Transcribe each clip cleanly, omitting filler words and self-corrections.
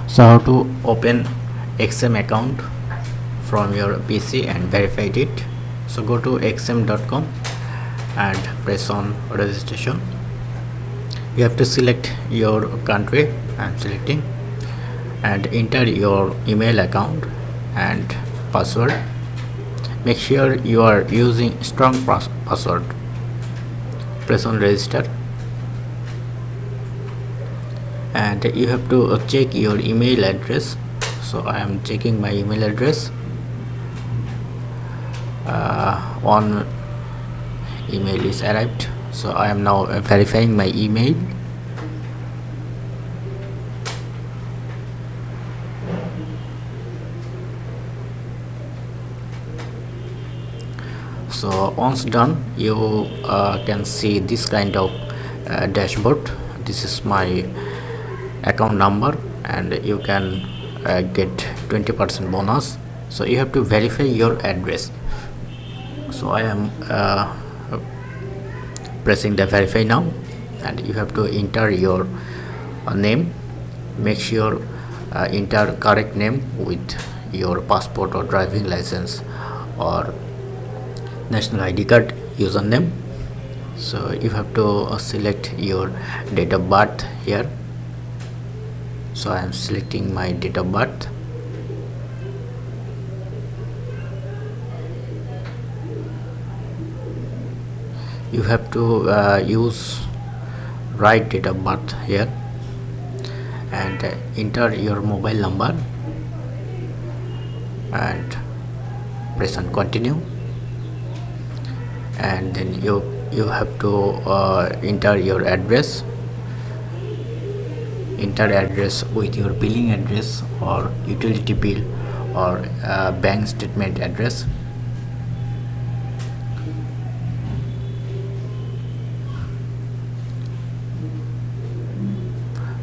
So how to open XM account from your PC and verified it. So go to xm.com and press on registration. You have to select your country. I'm selecting, and enter your email account and password. Make sure you are using strong password. Press on register, and you have to check your email address. So I am checking my email address. One email is arrived, so I am now verifying my email. So once done, you can see this kind of dashboard. This is my account number, and you can get 20% bonus. So you have to verify your address. So I am pressing the verify now, and you have to enter your name. Make sure enter correct name with your passport or driving license or national ID card username. So you have to select your date of birth here. So I am selecting my date of birth. You have to use right date of birth here, and enter your mobile number and press on continue. And then you have to enter your address. Enter address with your billing address or utility bill or bank statement address.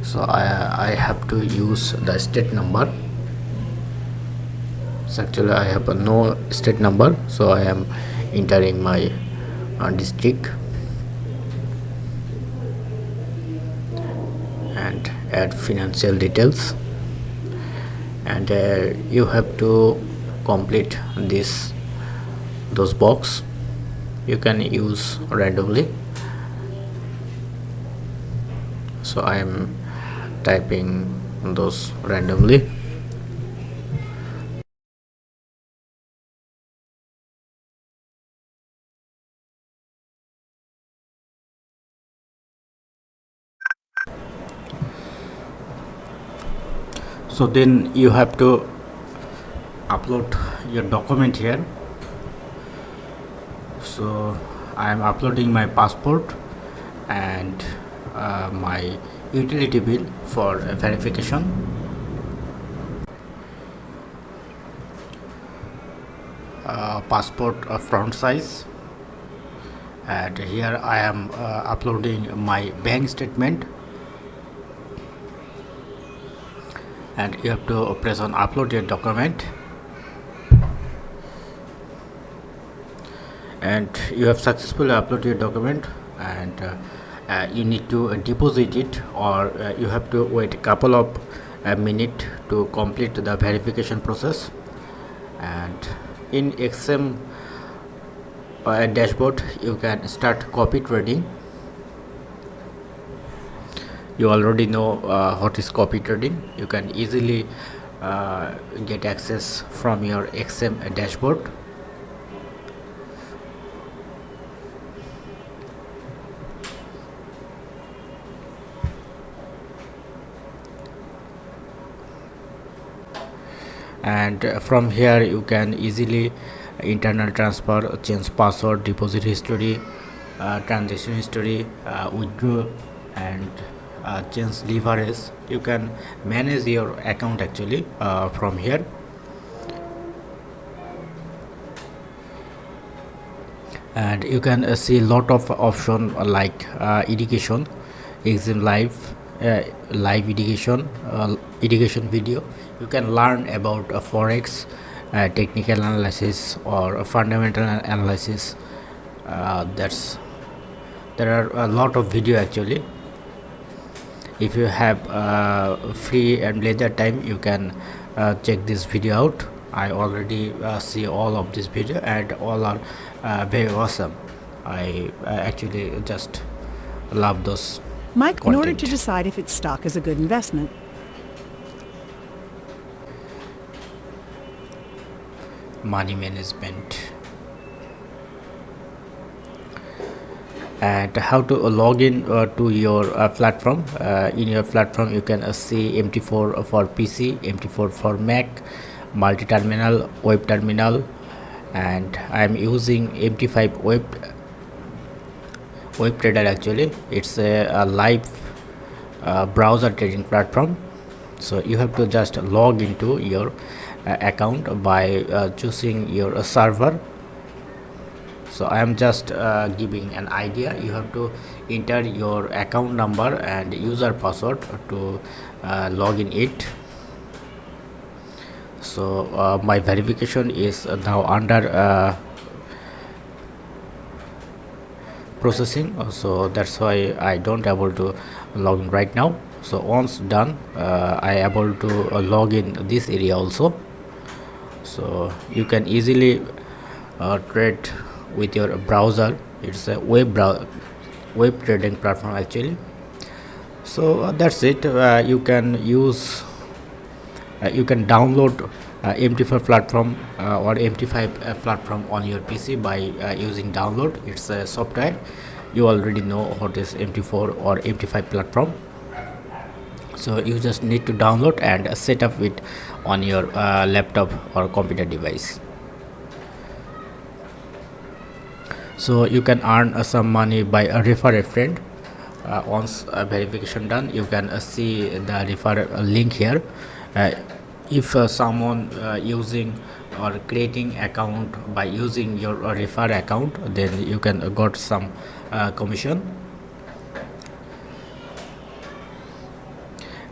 So I have to use the state number. So actually I have no state number, so I am entering my district and add financial details. And you have to complete those box. You can use randomly. So I am typing those randomly. So then you have to upload your document here. So I am uploading my passport and my utility bill for verification. Passport front size, and here I am uploading my bank statement, and you have to press on upload your document, and you have successfully uploaded your document. And you need to deposit it, or you have to wait a couple of minutes to complete the verification process. And in XM dashboard, you can start copy trading. You already know what is copy trading. You can easily get access from your XM dashboard. And from here you can easily internal transfer, change password, deposit history, transaction history, withdraw, and change leverage. You can manage your account actually from here. And you can see a lot of option like education, exam live education video. You can learn about forex, technical analysis or fundamental analysis. There are a lot of video actually. If you have free and leisure time, you can check this video out. I already see all of this video and all are very awesome. I actually just love those Mike, in order to content. decide if its stock is a good investment, Money management, and how to log in to your platform. In your platform you can see MT4 for PC, MT4 for Mac, multi-terminal, web terminal, and I'm using MT5 web trader. Actually it's a live browser trading platform. So you have to just log into your account by choosing your server. So I am just giving an idea. You have to enter your account number and user password to log in it. So my verification is now under processing, so that's why I don't able to log in right now. So once done, I able to log in this area also. So you can easily trade with your browser. It's a web trading platform actually. So that's it. You can download MT4 platform or MT5 platform on your PC by using download. It's a software. You already know what is MT4 or MT5 platform. So you just need to download and set up it on your laptop or computer device. So you can earn some money by refer a friend. Once verification done, you can see the refer link here. uh, if someone using or creating account by using your refer account, then you can got some commission.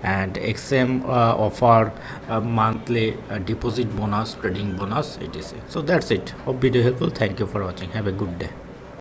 And XM offer a monthly deposit bonus, trading bonus, etc. So that's it. Hope video helpful. Thank you for watching. Have a good day.